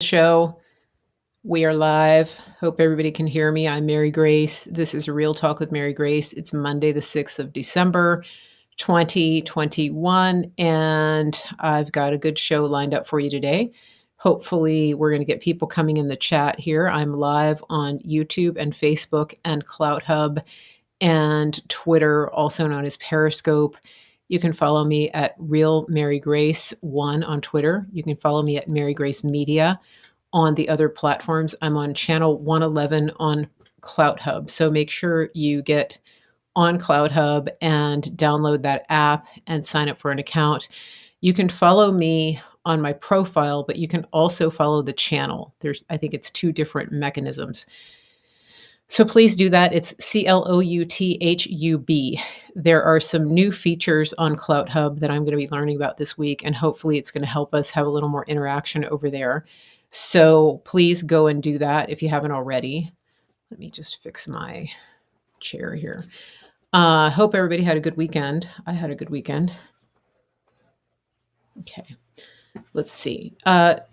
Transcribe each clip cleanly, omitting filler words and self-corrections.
Show. We are live. Hope everybody can hear me. I'm Mary Grace. This is Real Talk with Mary Grace. It's Monday, the 6th of December, 2021, and I've got a good show lined up for you today. Hopefully, we're going to get people coming in the chat here. I'm live on YouTube and Facebook and CloutHub and Twitter, also known as Periscope. You can follow me at Real Mary Grace 1 on Twitter. You can follow me at Mary Grace Media on the other platforms. I'm on channel 111 on CloutHub. So make sure you get on CloutHub and download that app and sign up for an account. You can follow me on my profile, but you can also follow the channel. I think it's two different mechanisms. So please do that. It's CLOUTHUB. There are some new features on CloutHub that I'm going to be learning about this week, and hopefully it's going to help us have a little more interaction over there. So please go and do that if you haven't already. Let me just fix my chair here. Hope everybody had a good weekend. I had a good weekend. Okay. Let's see.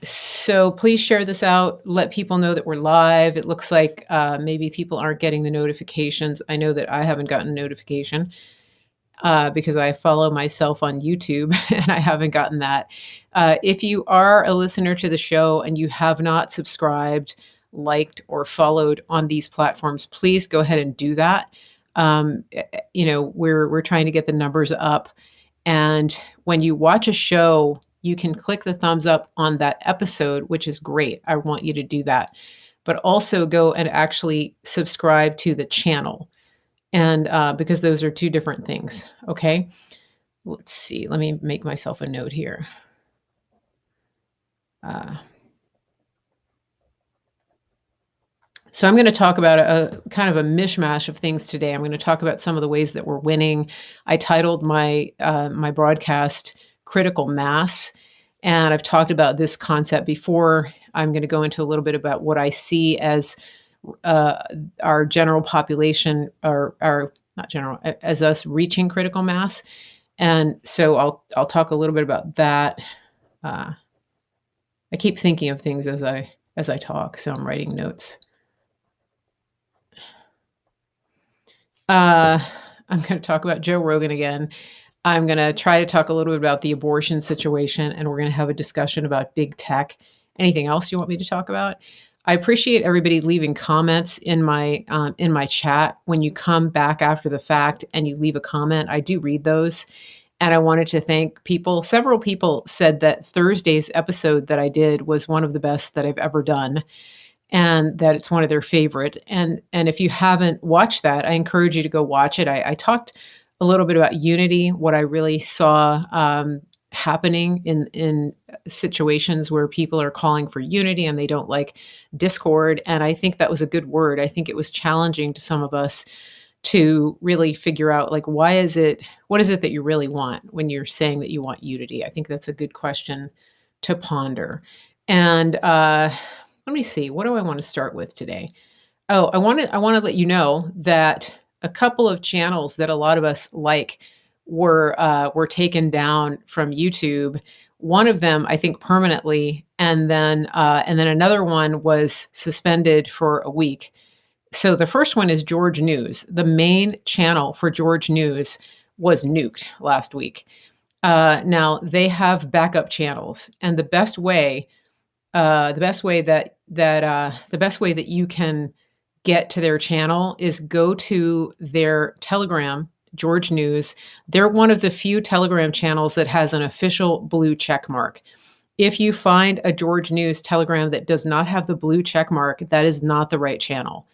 So please share this out. Let people know that we're live. It looks like maybe people aren't getting the notifications. I know that I haven't gotten a notification because I follow myself on YouTube and I haven't gotten that. If you are a listener to the show and you have not subscribed, liked, or followed on these platforms, please go ahead and do that. We're trying to get the numbers up. And when you watch a show, you can click the thumbs up on that episode, which is great. I want you to do that. But also go and actually subscribe to the channel. And because those are two different things. Okay. Let's see. Let me make myself a note here. So I'm going to talk about a kind of a mishmash of things today. I'm going to talk about some of the ways that we're winning. I titled my my broadcast Critical Mass, and I've talked about this concept before. I'm going to go into a little bit about what I see as our general population, or not general, as us reaching critical mass. And so I'll talk a little bit about that. I keep thinking of things as I talk, so I'm writing notes. I'm going to talk about Joe Rogan again. I'm going to try to talk a little bit about the abortion situation, and we're going to have a discussion about big tech. Anything else you want me to talk about? I appreciate everybody leaving comments in my chat. When you come back after the fact and you leave a comment, I do read those. And I wanted to thank people. Several people said that Thursday's episode that I did was one of the best that I've ever done, and that it's one of their favorite. And if you haven't watched that, I encourage you to go watch it. I talked a little bit about unity, what I really saw happening in situations where people are calling for unity and they don't like discord. And I think that was a good word. I think it was challenging to some of us to really figure out, like, what is it that you really want when you're saying that you want unity? I think that's a good question to ponder. And let me see, what do I want to start with today? Oh, I want to let you know that a couple of channels that a lot of us like were taken down from YouTube. One of them, I think, permanently, and then another one was suspended for a week. So the first one is George News. The main channel for George News was nuked last week. Now they have backup channels, and the best way that you can get to their channel is go to their Telegram, George News. They're one of the few Telegram channels that has an official blue check mark. If you find a George News Telegram that does not have the blue check mark, that is not the right channel.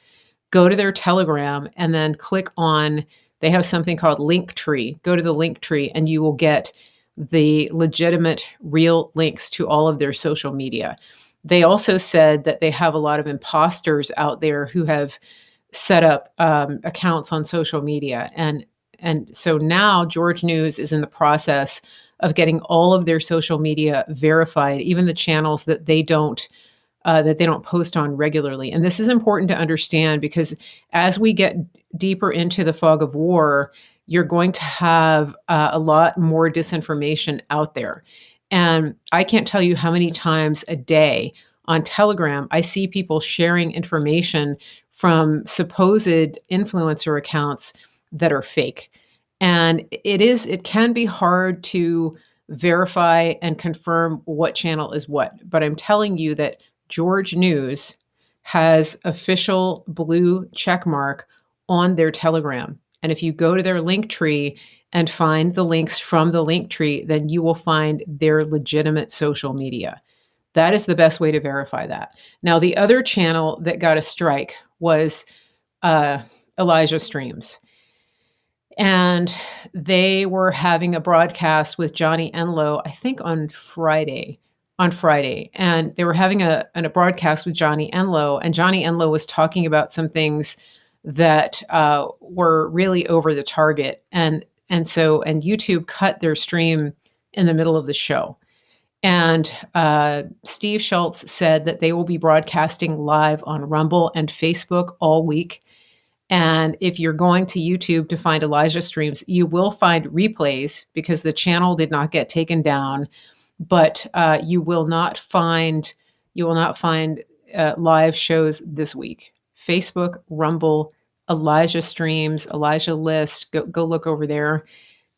Go to their Telegram and then click on, they have something called Linktree. Go to the Linktree and you will get the legitimate, real links to all of their social media. They also said that they have a lot of imposters out there who have set up accounts on social media. And so now George News is in the process of getting all of their social media verified, even the channels that they don't post on regularly. And this is important to understand, because as we get deeper into the fog of war, you're going to have a lot more disinformation out there. And I can't tell you how many times a day on Telegram, I see people sharing information from supposed influencer accounts that are fake. And it can be hard to verify and confirm what channel is what. But I'm telling you that George News has official blue check mark on their Telegram. And if you go to their link tree and find the links from the link tree, then you will find their legitimate social media. That is the best way to verify that. Now, the other channel that got a strike was Elijah Streams. And they were having a broadcast with Johnny Enlow, I think on Friday. And they were having a broadcast with Johnny Enlow, and Johnny Enlow was talking about some things that were really over the target. And YouTube cut their stream in the middle of the show. And Steve Schultz said that they will be broadcasting live on Rumble and Facebook all week. And if you're going to YouTube to find Elijah Streams, you will find replays because the channel did not get taken down. But you will not find live shows this week. Facebook, Rumble, Elijah Streams, Elijah List. Go look over there.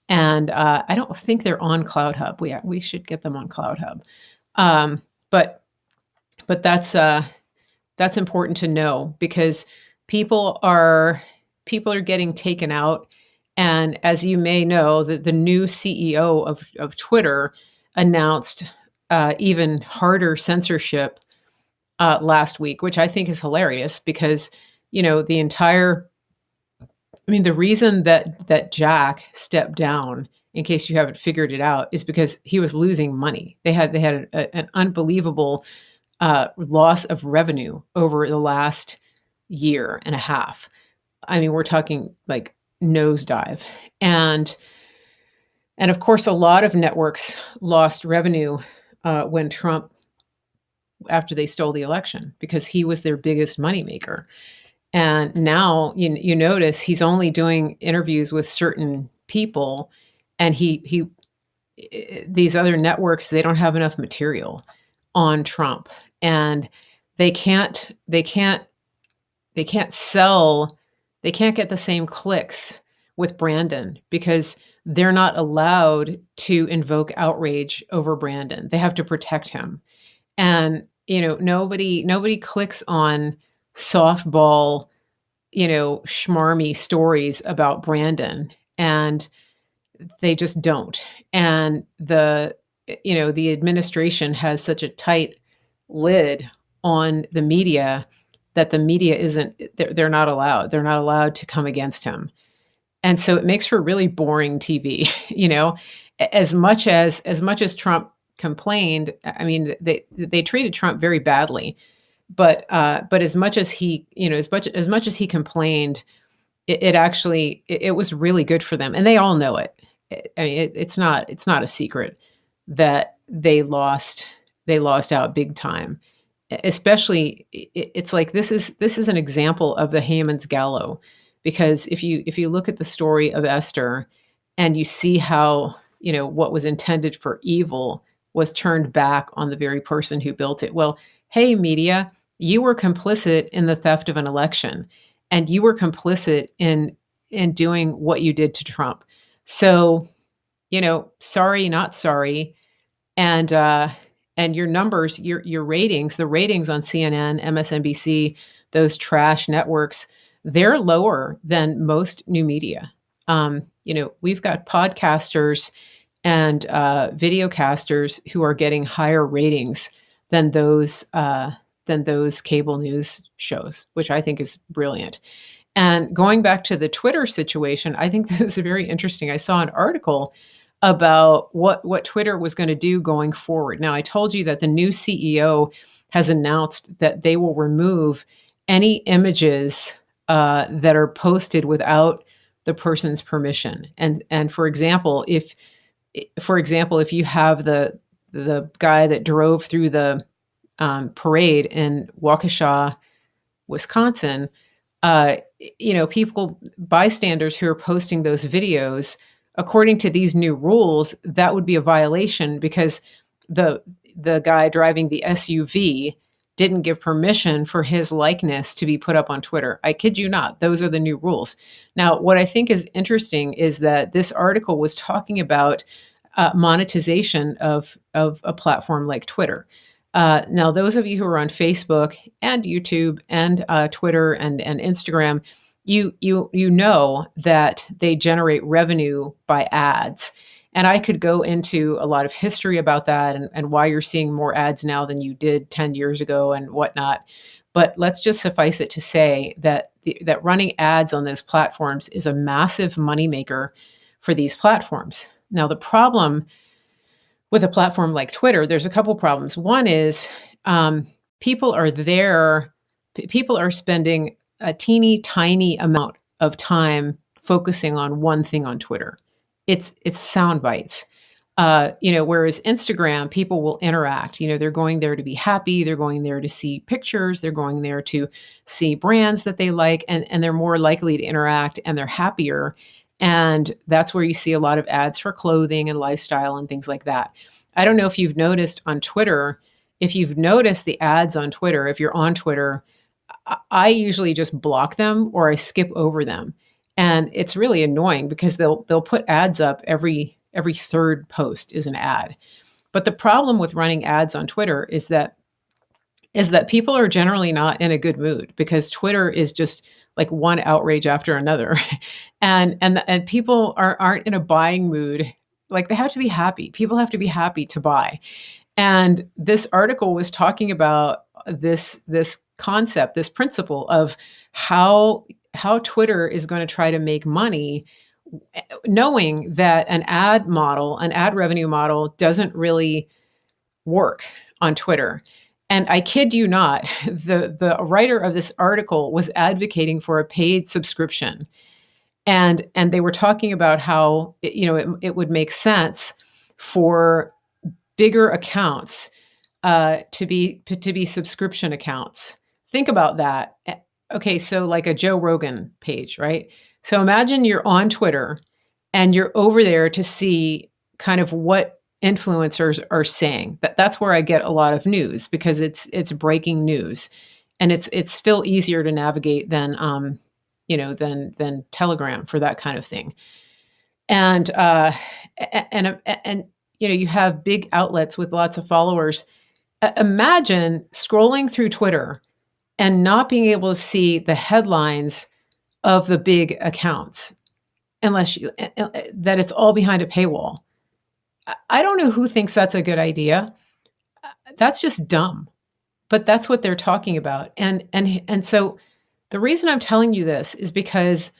And I don't think they're on CloudHub. We should get them on CloudHub. But that's important to know because people are getting taken out. And as you may know, the new CEO of Twitter announced even harder censorship last week, which I think is hilarious because, the reason that Jack stepped down, in case you haven't figured it out, is because he was losing money. They had an unbelievable loss of revenue over the last year and a half. We're talking like nosedive. And of course, a lot of networks lost revenue when Trump, after they stole the election, because he was their biggest moneymaker. And now you notice he's only doing interviews with certain people, and these other networks, they don't have enough material on Trump, and they can't sell, they can't get the same clicks with Brandon because they're not allowed to invoke outrage over Brandon. They have to protect him. And, nobody clicks on softball, schmarmy stories about Brandon, and they just don't. And the administration has such a tight lid on the media that the media they're not allowed to come against him. And so it makes for really boring TV, as much as Trump complained. They treated Trump very badly, but as much as he, as much as he complained, it was really good for them. And they all know it. It's not a secret that they lost out big time. Especially, it's like this is an example of the Haman's Gallows, because if you look at the story of Esther and you see how what was intended for evil was turned back on the very person who built it. Well, hey, media, you were complicit in the theft of an election, and you were complicit in doing what you did to Trump. So, sorry, not sorry. And your numbers, your ratings, the ratings on CNN, MSNBC, those trash networks, they're lower than most new media. We've got podcasters and videocasters who are getting higher ratings than those cable news shows, which I think is brilliant. And going back to the Twitter situation, I think this is very interesting. I saw an article about what Twitter was going to do going forward. Now, I told you that the new CEO has announced that they will remove any images that are posted without the person's permission. And for example, if you have the guy that drove through the parade in Waukesha, Wisconsin, bystanders who are posting those videos, according to these new rules, that would be a violation because the guy driving the SUV didn't give permission for his likeness to be put up on Twitter. I kid you not. Those are the new rules. Now, what I think is interesting is that this article was talking about monetization of a platform like Twitter. Now, those of you who are on Facebook and YouTube and Twitter and Instagram, you know that they generate revenue by ads. And I could go into a lot of history about that and why you're seeing more ads now than you did 10 years ago and whatnot. But let's just suffice it to say that that running ads on those platforms is a massive moneymaker for these platforms. Now, the problem with a platform like Twitter, there's a couple problems. One is people are spending a teeny tiny amount of time focusing on one thing on Twitter. It's sound bites. Whereas Instagram, people will interact. They're going there to be happy. They're going there to see pictures. They're going there to see brands that they like, and they're more likely to interact and they're happier. And that's where you see a lot of ads for clothing and lifestyle and things like that. I don't know if you've noticed on Twitter, if you've noticed the ads on Twitter, if you're on Twitter, I usually just block them or I skip over them. And it's really annoying because they'll put ads up every third post is an ad. But the problem with running ads on Twitter is that people are generally not in a good mood because Twitter is just like one outrage after another. and people aren't in a buying mood. Like they have to be happy. People have to be happy to buy. And this article was talking about this concept, this principle of how Twitter is going to try to make money, knowing that an ad revenue model doesn't really work on Twitter. And I kid you not, the writer of this article was advocating for a paid subscription. And they were talking about how it would make sense for bigger accounts to be subscription accounts. Think about that. Okay, so like a Joe Rogan page, right? So imagine you're on Twitter and you're over there to see kind of what influencers are saying. That's where I get a lot of news because it's breaking news, and it's still easier to navigate than than Telegram for that kind of thing. And you have big outlets with lots of followers. Imagine scrolling through Twitter and not being able to see the headlines of the big accounts unless that it's all behind a paywall. I don't know who thinks that's a good idea. That's just dumb. But that's what they're talking about. And so the reason I'm telling you this is because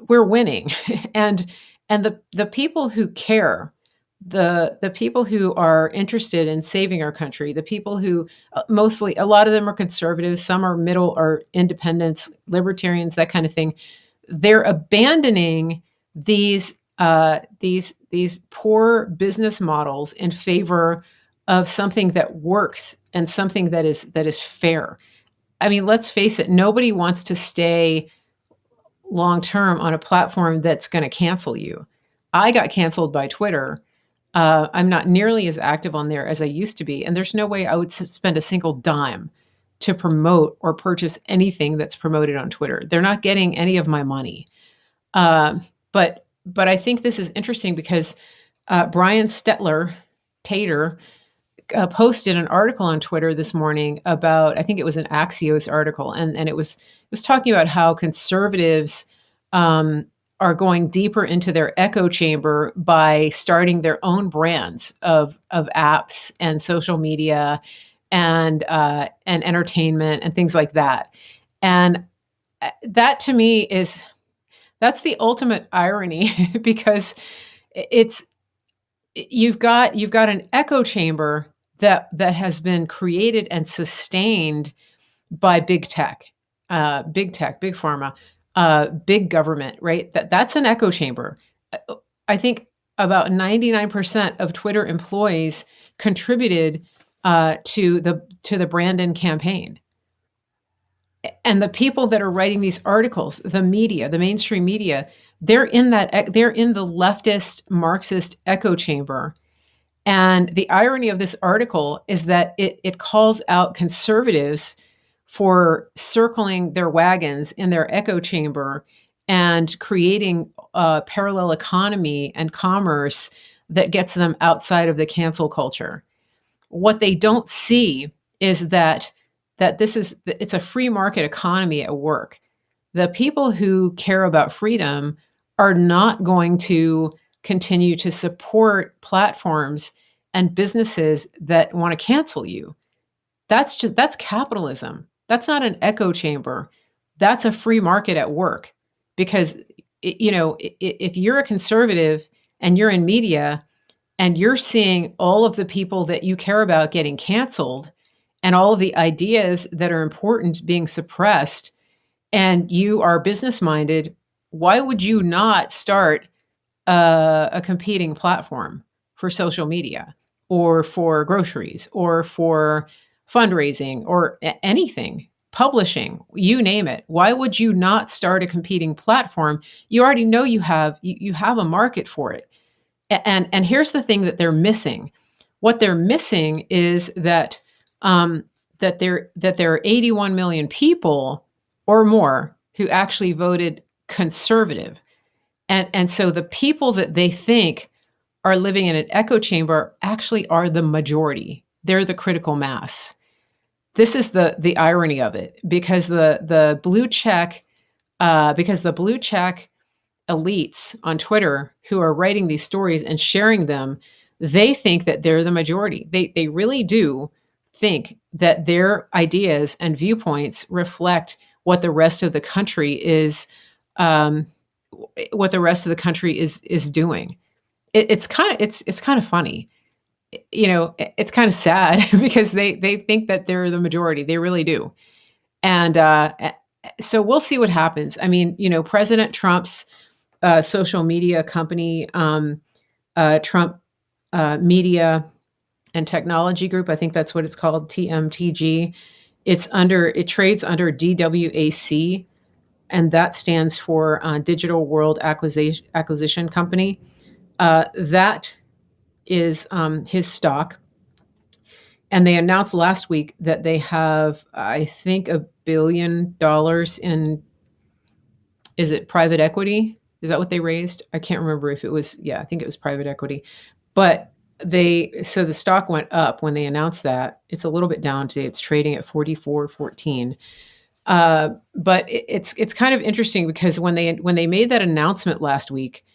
we're winning. and the people who care, the people who are interested in saving our country, the people who mostly, a lot of them are conservatives, some are middle or independents, libertarians, that kind of thing. They're abandoning these poor business models in favor of something that works and something that is fair. I mean, let's face it, nobody wants to stay long term on a platform that's going to cancel you. I got canceled by Twitter. I'm not nearly as active on there as I used to be, and there's no way I would spend a single dime to promote or purchase anything that's promoted on Twitter. They're not getting any of my money. But I think this is interesting because Brian Tater posted an article on Twitter this morning about, I think it was an Axios article, and it was talking about how conservatives are going deeper into their echo chamber by starting their own brands of apps and social media and entertainment and things like that. And that to me that's the ultimate irony because you've got an echo chamber that has been created and sustained by big tech, big pharma, big government, right? That's an echo chamber. I think about 99% of Twitter employees contributed to the Brandon campaign. And the people that are writing these articles, the media, the mainstream media, they're in the leftist Marxist echo chamber. And the irony of this article is that it calls out conservatives for circling their wagons in their echo chamber and creating a parallel economy and commerce that gets them outside of the cancel culture. What they don't see is that it's a free market economy at work. The people who care about freedom are not going to continue to support platforms and businesses that want to cancel you. That's capitalism. That's not an echo chamber. That's a free market at work. Because if you're a conservative and you're in media and you're seeing all of the people that you care about getting canceled and all of the ideas that are important being suppressed, and you are business minded, why would you not start a competing platform for social media or for groceries or for fundraising or anything, publishing, you name it? Why would you not start a competing platform? You already know you have a market for it. And here's the thing that they're missing. What they're missing is that that there are 81 million people or more who actually voted conservative. And so the people that they think are living in an echo chamber actually are the majority. They're the critical mass. This is the irony of it, because the blue check elites on Twitter who are writing these stories and sharing them, they think that they're the majority. They really do think that their ideas and viewpoints reflect what the rest of the country is doing. It's kind of funny. It's kind of sad because they think that they're the majority. They really do. And so we'll see what happens. I mean, President Trump's social media company, Trump Media and Technology Group, I think that's what it's called, TMTG. It trades under DWAC, and that stands for Digital World Acquisition Company. That is his stock. And they announced last week that they have, I think, $1 billion in, is it private equity? Is that what they raised? I can't remember if it was, I think it was private equity. But so the stock went up when they announced that. It's a little bit down today. It's trading at 44.14. But it's kind of interesting because when they made that announcement last week,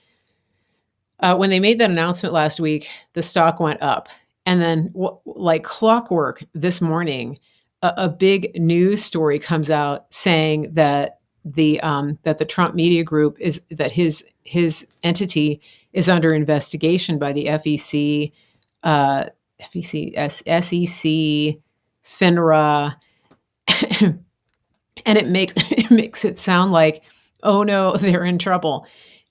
the stock went up. And then like clockwork this morning, a big news story comes out saying that the Trump Media Group his entity is under investigation by the FEC, SEC, FINRA, and it makes it sound like, oh no, they're in trouble.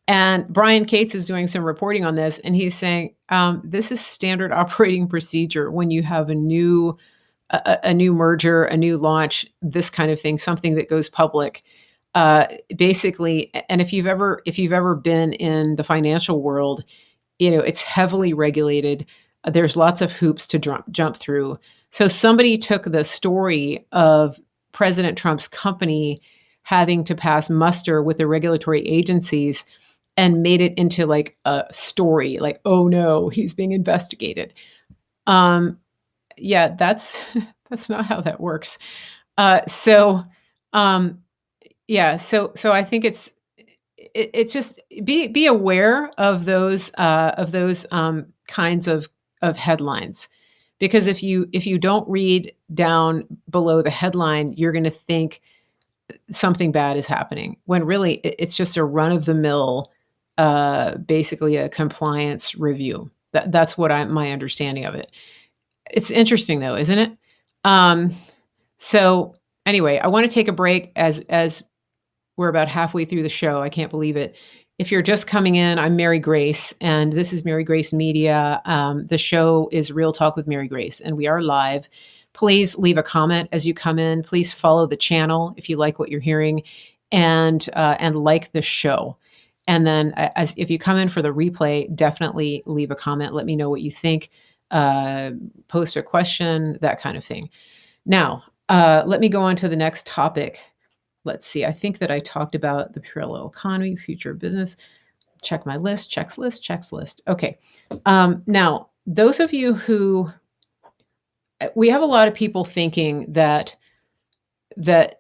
And Brian Cates is doing some reporting on this, and he's saying this is standard operating procedure when you have a new merger, a new launch, this kind of thing, something that goes public. Basically, and if you've ever been in the financial world, it's heavily regulated. There's lots of hoops to jump through. So somebody took the story of President Trump's company having to pass muster with the regulatory agencies and made it into like a story, like, oh no, he's being investigated. That's not how that works. So I think it's just be aware of those kinds of headlines, because if you don't read down below the headline, you're going to think something bad is happening when really it's just a run of the mill, basically a compliance review. That's what my understanding of it. It's interesting though, isn't it? So anyway, I want to take a break as we're about halfway through the show. I can't believe it. If you're just coming in, I'm Mary Grace, and this is Mary Grace Media. The show is Real Talk with Mary Grace, and we are live. Please leave a comment as you come in. Please follow the channel if you like what you're hearing, and like the show. And then if you come in for the replay, definitely leave a comment. Let me know what you think. uh, post a question, that kind of thing. Now, let me go on to the next topic. Let's see. I think that I talked about the parallel economy, future of business. Check my list, checks list, checks list. Okay. Now, those of you who we have a lot of people thinking that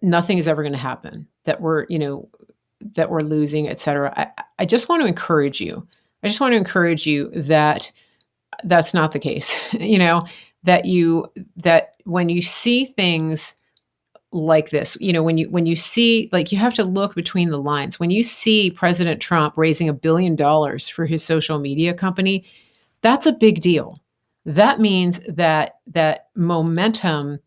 nothing is ever going to happen, that we're losing, et cetera. I just want to encourage you. I just want to encourage you that that's not the case. That when you see things like this, when you see, like, you have to look between the lines. When you see President Trump raising $1 billion for his social media company, that's a big deal. That means that momentum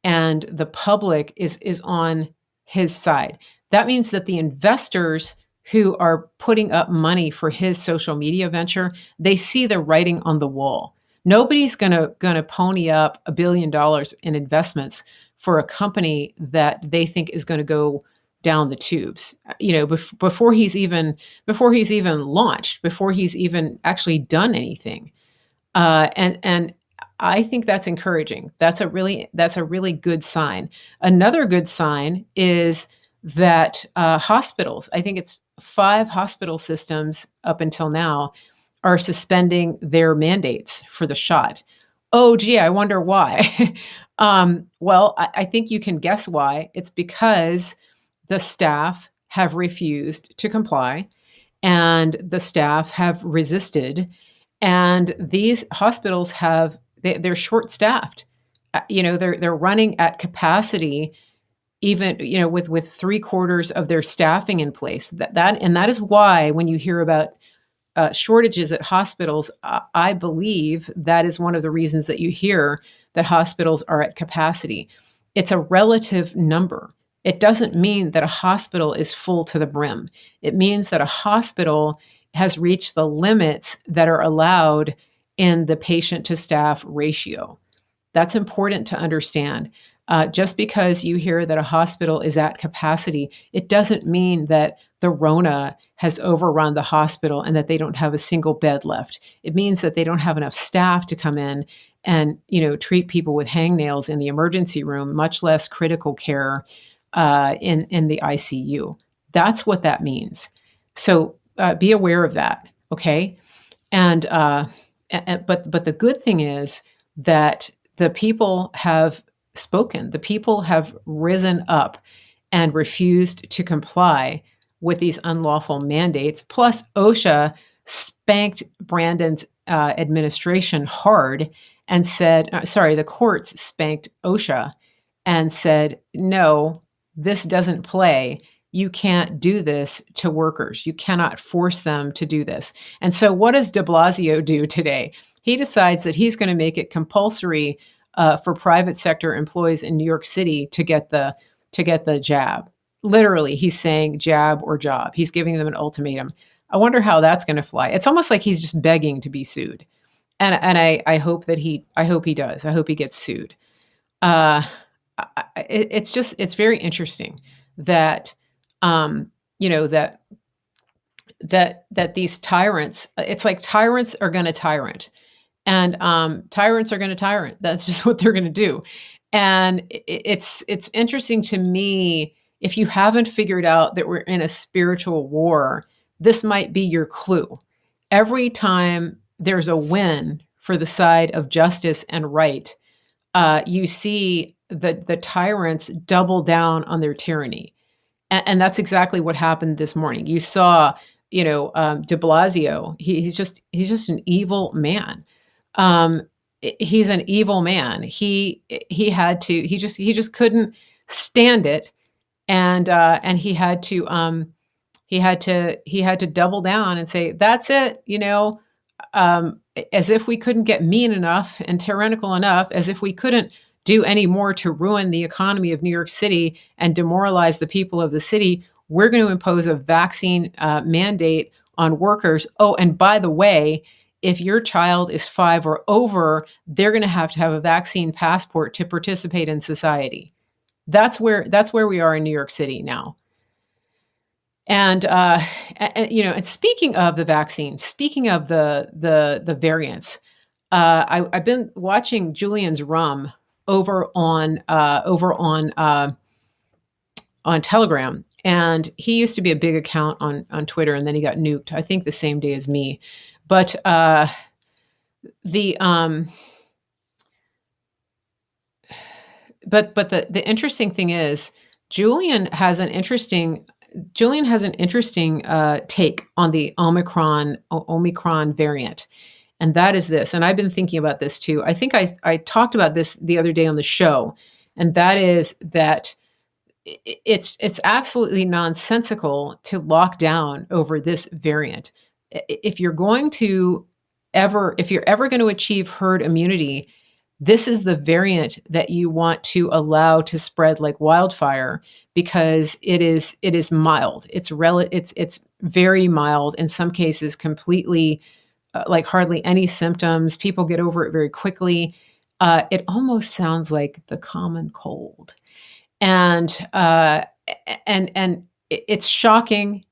and the public is on his side. That means that the investors who are putting up money for his social media venture, they see the writing on the wall. Nobody's gonna pony up $1 billion in investments for a company that they think is going to go down the tubes. Before he's even launched, before he's even actually done anything. And I think that's encouraging. That's a really good sign. Another good sign is that hospitals, I think it's 5 hospital systems up until now, are suspending their mandates for the shot. Oh, gee, I wonder why. Well, I think you can guess why. It's because the staff have refused to comply, and the staff have resisted, and these hospitals they're short-staffed. They're running at capacity, even with 3/4 of their staffing in place. That is why when you hear about shortages at hospitals, I believe that is one of the reasons that you hear that hospitals are at capacity. It's a relative number. It doesn't mean that a hospital is full to the brim. It means that a hospital has reached the limits that are allowed in the patient to staff ratio. That's important to understand. Just because you hear that a hospital is at capacity, it doesn't mean that the Rona has overrun the hospital and that they don't have a single bed left. It means that they don't have enough staff to come in and treat people with hangnails in the emergency room, much less critical care in the ICU. That's what that means. So be aware of that, okay? And but the good thing is that the people have spoken. The people have risen up and refused to comply with these unlawful mandates. Plus, OSHA spanked Brandon's administration hard and said, the courts spanked OSHA and said, no, this doesn't play. You can't do this to workers. You cannot force them to do this. And so what does de Blasio do today? He decides that he's going to make it compulsory for private sector employees in New York City to get the jab. Literally, he's saying jab or job. He's giving them an ultimatum. I wonder how that's going to fly. It's almost like he's just begging to be sued. And I hope that he does. I hope he gets sued. It's very interesting that that these tyrants, it's like tyrants are going to tyrant, and tyrants are going to tyrant. That's just what they're going to do. And it's interesting to me, if you haven't figured out that we're in a spiritual war, this might be your clue. Every time there's a win for the side of justice and right, you see the tyrants double down on their tyranny. And that's exactly what happened this morning. You saw, de Blasio. He's just an evil man. He's an evil man. He just couldn't stand it, and he had to double down and say, that's it. As if we couldn't get mean enough and tyrannical enough, as if we couldn't do any more to ruin the economy of New York City and demoralize the people of the city, we're going to impose a vaccine mandate on workers. Oh, and by the way, if your child is 5 or over, they're going to have a vaccine passport to participate in society. That's where we are in New York City now. And and speaking of the vaccine, speaking of the variants, I've been watching Julian's Rum over on Telegram, and he used to be a big account on Twitter, and then he got nuked. I think the same day as me, but the the interesting thing is Julian has an interesting take on the Omicron variant, and that is this. And I've been thinking about this too. I think I talked about this the other day on the show, and that is that it's absolutely nonsensical to lock down over this variant. If you're if you're ever going to achieve herd immunity, this is the variant that you want to allow to spread like wildfire, because it is mild. It's very mild, in some cases completely like hardly any symptoms. People get over it very quickly. It almost sounds like the common cold, and it's shocking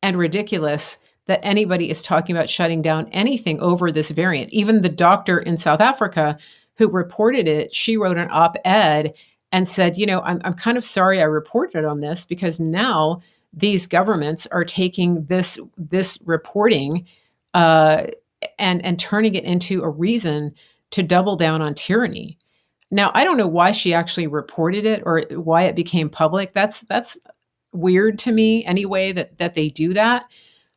and ridiculous that anybody is talking about shutting down anything over this variant. Even the doctor in South Africa who reported it, she wrote an op-ed and said, I'm kind of sorry I reported on this, because now these governments are taking this reporting and turning it into a reason to double down on tyranny. Now, I don't know why she actually reported it or why it became public. That's weird to me anyway, that they do that,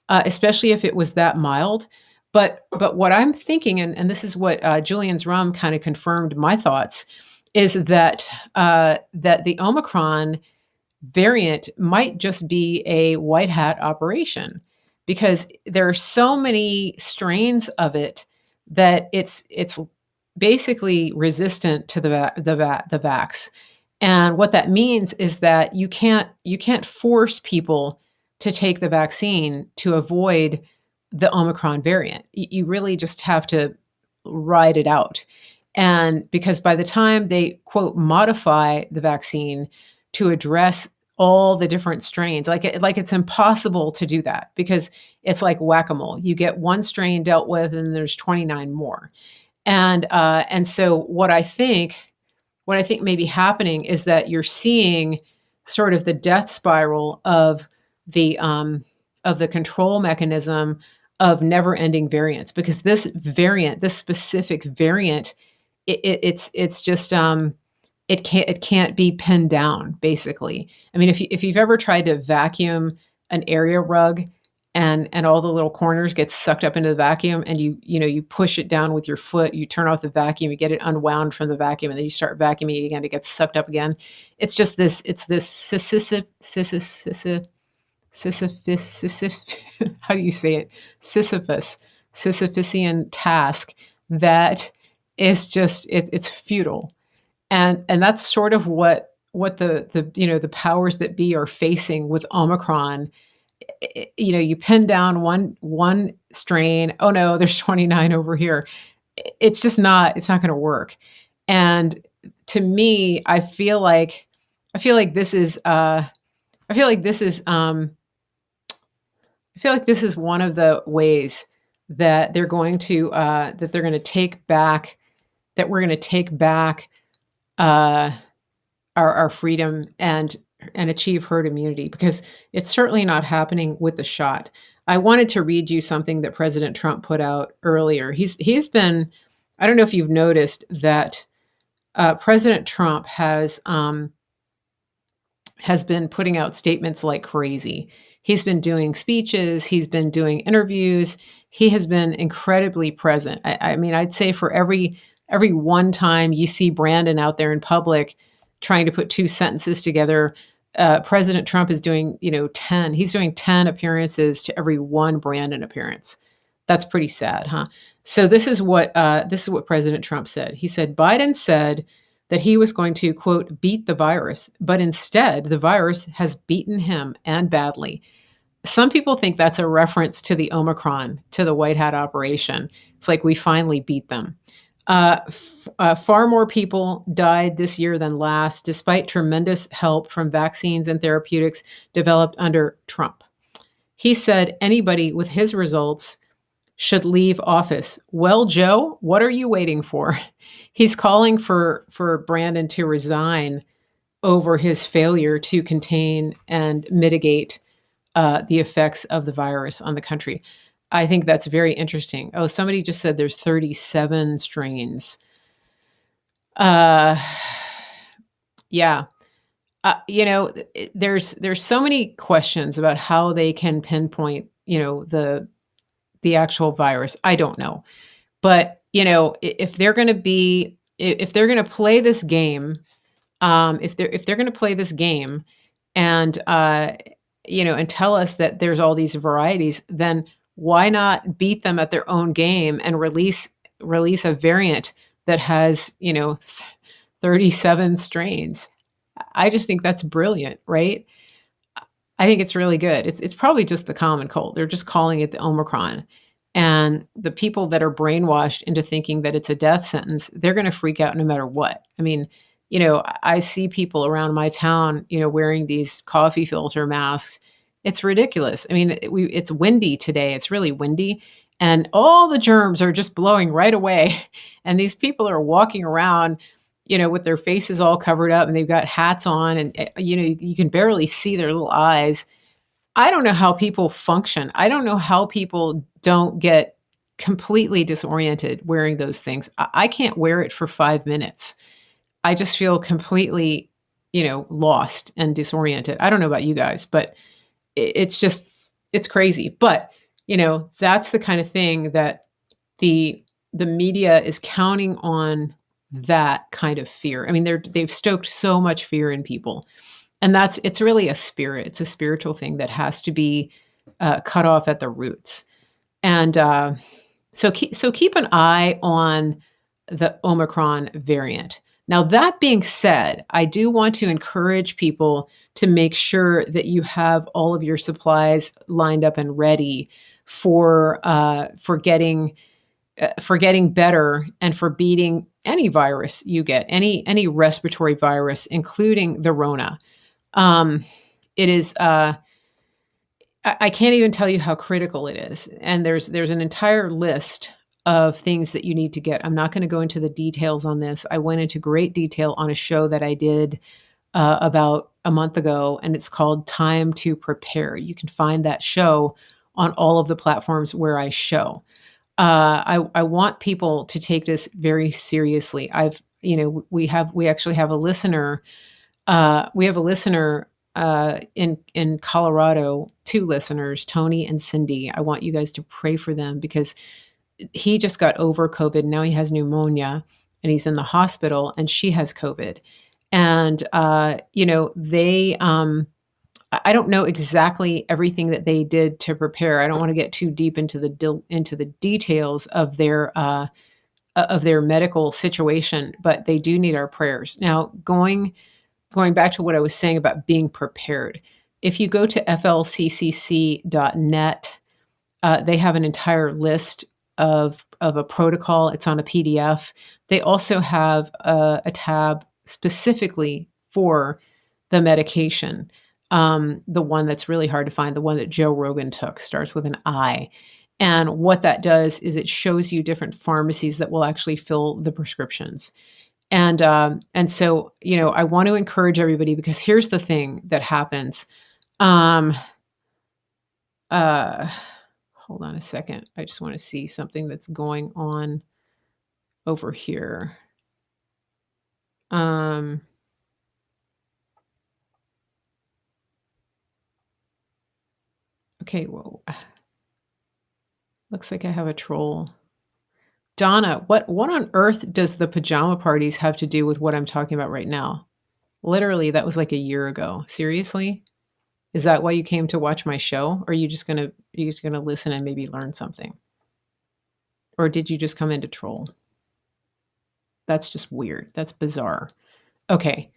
especially if it was that mild. But what I'm thinking, and this is what Julian's Rum kind of confirmed my thoughts, is that that the Omicron variant might just be a white hat operation, because there are so many strains of it that it's basically resistant to the vax. And what that means is that you can't force people to take the vaccine to avoid the Omicron variant. You really just have to ride it out. And because by the time they, quote, modify the vaccine to address all the different strains, like it's impossible to do that, because it's like whack-a-mole. You get one strain dealt with and there's 29 more. And so what I think may be happening is that you're seeing sort of the death spiral of the control mechanism of never-ending variants, because this specific variant, it's just it can't be pinned down. Basically, I mean, if you've ever tried to vacuum an area rug, and all the little corners get sucked up into the vacuum, and you push it down with your foot, you turn off the vacuum, you get it unwound from the vacuum, and then you start vacuuming it again, it gets sucked up again. It's just this how do you say it? Sisyphusian task that is just it's futile, and that's sort of what the powers that be are facing with Omicron. You pin down one strain. Oh no, there's 29 over here. It's not going to work. And to me, I feel like this is one of the ways that they're going to take back our freedom and achieve herd immunity, because it's certainly not happening with the shot. I wanted to read you something that President Trump put out earlier. He's been, I don't know if you've noticed that President Trump has been putting out statements like crazy. He's been doing speeches. He's been doing interviews. He has been incredibly present. I mean, I'd say for every one time you see Brandon out there in public trying to put two sentences together, President Trump is doing 10. He's doing 10 appearances to every one Brandon appearance. That's pretty sad, huh? So this is what President Trump said. He said Biden said that he was going to, quote, beat the virus, but instead the virus has beaten him, and badly. Some people think that's a reference to the Omicron, to the White Hat operation. It's like we finally beat them. Far more people died this year than last, despite tremendous help from vaccines and therapeutics developed under Trump. He said anybody with his results should leave office. Well, Joe, what are you waiting for? He's calling for Brandon to resign over his failure to contain and mitigate the effects of the virus on the country. I think that's very interesting. Oh, somebody just said there's 37 strains. Uh, yeah. There's so many questions about how they can pinpoint, the actual virus. I don't know. But, if they're going to be if they're going to play this game, if they're going to play this game and and tell us that there's all these varieties, then why not beat them at their own game and release a variant that has 37 strains? I just think that's brilliant, right? I think it's really good. It's probably just the common cold. They're just calling it the Omicron. And the people that are brainwashed into thinking that it's a death sentence, they're going to freak out no matter what. I mean, I see people around my town, wearing these coffee filter masks. It's ridiculous. I mean, it's windy today. It's really windy. And all the germs are just blowing right away. And these people are walking around, with their faces all covered up and they've got hats on and, you can barely see their little eyes. I don't know how people function. I don't know how people don't get completely disoriented wearing those things. I can't wear it for 5 minutes. I just feel completely, lost and disoriented. I don't know about you guys, but it's crazy. But, that's the kind of thing that the media is counting on, that kind of fear. I mean, they've stoked so much fear in people. And it's really a spirit. It's a spiritual thing that has to be cut off at the roots. And so keep an eye on the Omicron variant. Now, that being said, I do want to encourage people to make sure that you have all of your supplies lined up and ready for getting better and for beating any virus you get, any respiratory virus, including the Rona. It is. I can't even tell you how critical it is. And there's an entire list of things that you need to get. I'm not going to go into the details on this. I went into great detail on a show that I did about a month ago, and it's called Time to Prepare. You can find that show on all of the platforms where I show. I want people to take this very seriously. We actually have a listener. We have a listener in Colorado, 2 listeners, Tony and Cindy. I want you guys to pray for them because he just got over COVID. Now he has pneumonia and he's in the hospital, and she has COVID. And, they, I don't know exactly everything that they did to prepare. I don't want to get too deep into the details of their medical situation, but they do need our prayers. Now, going back to what I was saying about being prepared, if you go to flccc.net, they have an entire list of a protocol. It's on a PDF. They also have a tab specifically for the medication. The one that's really hard to find, the one that Joe Rogan took, starts with an I. And what that does is it shows you different pharmacies that will actually fill the prescriptions. And so, I want to encourage everybody, because here's the thing that happens. Hold on a second. I just want to see something that's going on over here. Okay, well, looks like I have a troll. Donna, what on earth does the pajama parties have to do with what I'm talking about right now? Literally, that was like a year ago. Seriously? Is that why you came to watch my show? Or are you just gonna listen and maybe learn something? Or did you just come in to troll? That's just weird. That's bizarre. Okay.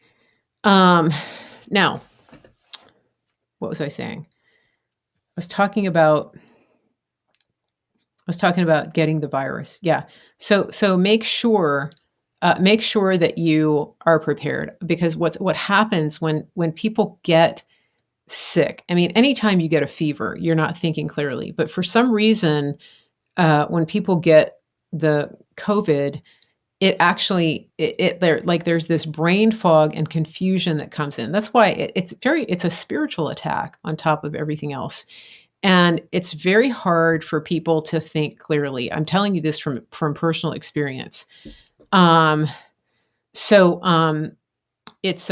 Now, what was I saying? I was talking about getting the virus. Yeah. So make sure that you are prepared, because what happens when people get sick. I mean, anytime you get a fever, you're not thinking clearly, but for some reason, when people get the COVID, it actually there's this brain fog and confusion that comes in. That's why it's a spiritual attack on top of everything else. And it's very hard for people to think clearly. I'm telling you this from personal experience. Um, so it's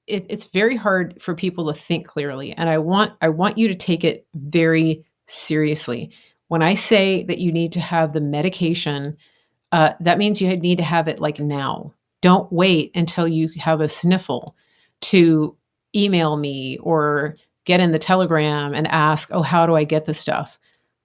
it's very hard for people to think clearly, and I want you to take it very seriously. When I say that you need to have the medication, that means you need to have it like now. Don't wait until you have a sniffle to email me or get in the Telegram and ask, oh, how do I get the stuff?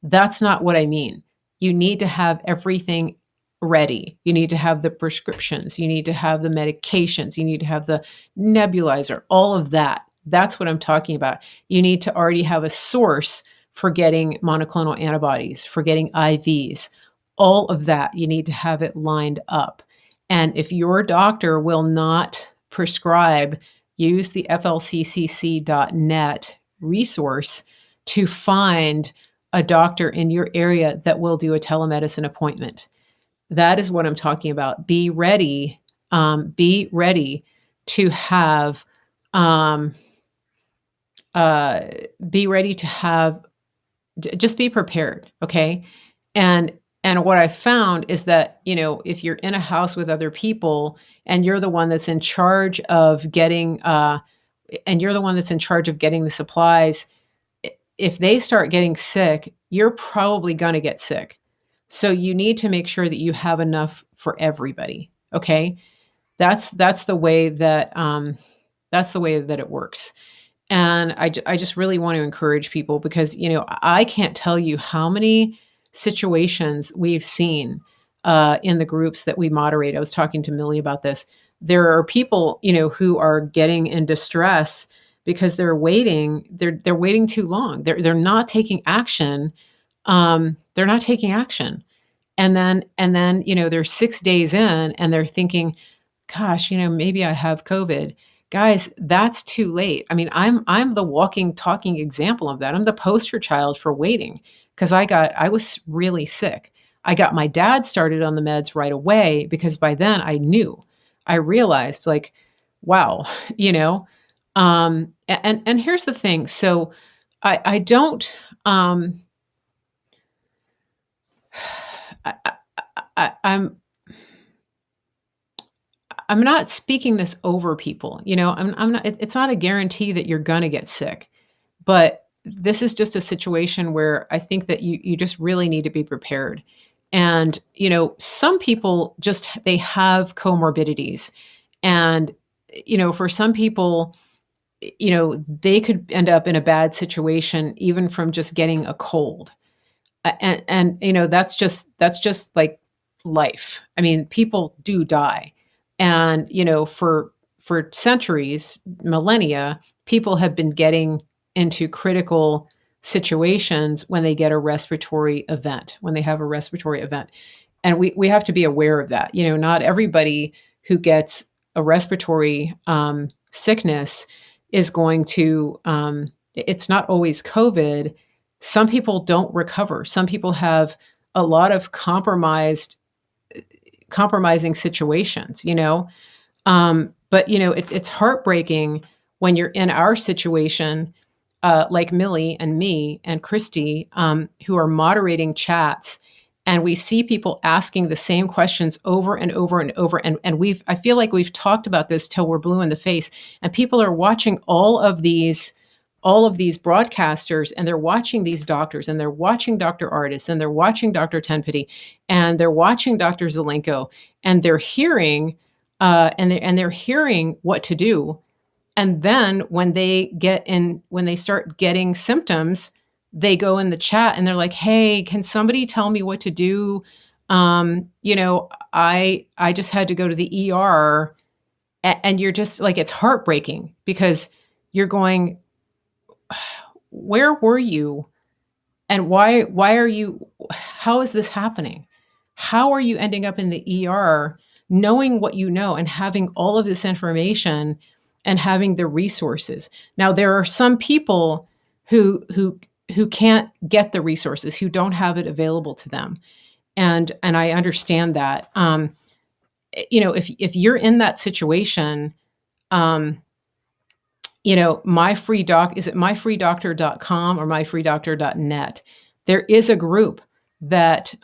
That's not what I mean. You need to have everything ready. You need to have the prescriptions. You need to have the medications. You need to have the nebulizer, all of that. That's what I'm talking about. You need to already have a source for getting monoclonal antibodies, for getting IVs, all of that. You need to have it lined up. And if your doctor will not prescribe, use the flccc.net resource to find a doctor in your area that will do a telemedicine appointment. That is what I'm talking about. Be ready. Be ready to have. Be ready to have. Just be prepared, okay? And what I found is that, if you're in a house with other people and you're the one that's in charge of getting the supplies, if they start getting sick, you're probably going to get sick. So you need to make sure that you have enough for everybody. Okay. That's the way that, it works. And I just really want to encourage people because, I can't tell you how many situations we've seen in the groups that we moderate. I was talking to Millie about this. There are people, who are getting in distress because they're waiting. They're waiting too long. They're not taking action. They're not taking action. And then, they're 6 days in and they're thinking, gosh, maybe I have COVID. Guys, that's too late. I mean, I'm the walking, talking example of that. I'm the poster child for waiting because I was really sick. I got my dad started on the meds right away because by then I realized like, wow, and here's the thing. So I don't, I'm not speaking this over people. I'm not. It's not a guarantee that you're gonna get sick, but this is just a situation where I think that you just really need to be prepared. And some people they have comorbidities, and for some people, they could end up in a bad situation even from just getting a cold. And that's just like life. I mean, people do die. And for centuries, millennia, people have been getting into critical situations when they get a respiratory event, when they have a respiratory event. And we have to be aware of that. Not everybody who gets a respiratory sickness is going to, it's not always COVID. Some people don't recover. Some people have a lot of compromising situations, but it's heartbreaking when you're in our situation, like Millie and me and Christy, who are moderating chats, and we see people asking the same questions over and over and over. And I feel like we've talked about this till we're blue in the face, and people are watching all of these broadcasters, and they're watching these doctors, and they're watching Dr. Ardis, and they're watching Dr. Tenpenny, and they're watching Dr. Zelenko, and they're hearing, they're hearing what to do. And then when they start getting symptoms, they go in the chat and they're like, "Hey, can somebody tell me what to do? I just had to go to the ER," and you're just like, it's heartbreaking because you're going, where were you? And why are you, how is this happening? How are you ending up in the ER knowing what you know and having all of this information and having the resources? Now, there are some people who who can't get the resources, who don't have it available to them. And I understand that. If you're in that situation, um, my free doc, is it myfreedoctor.com or myfreedoctor.net? There is a group that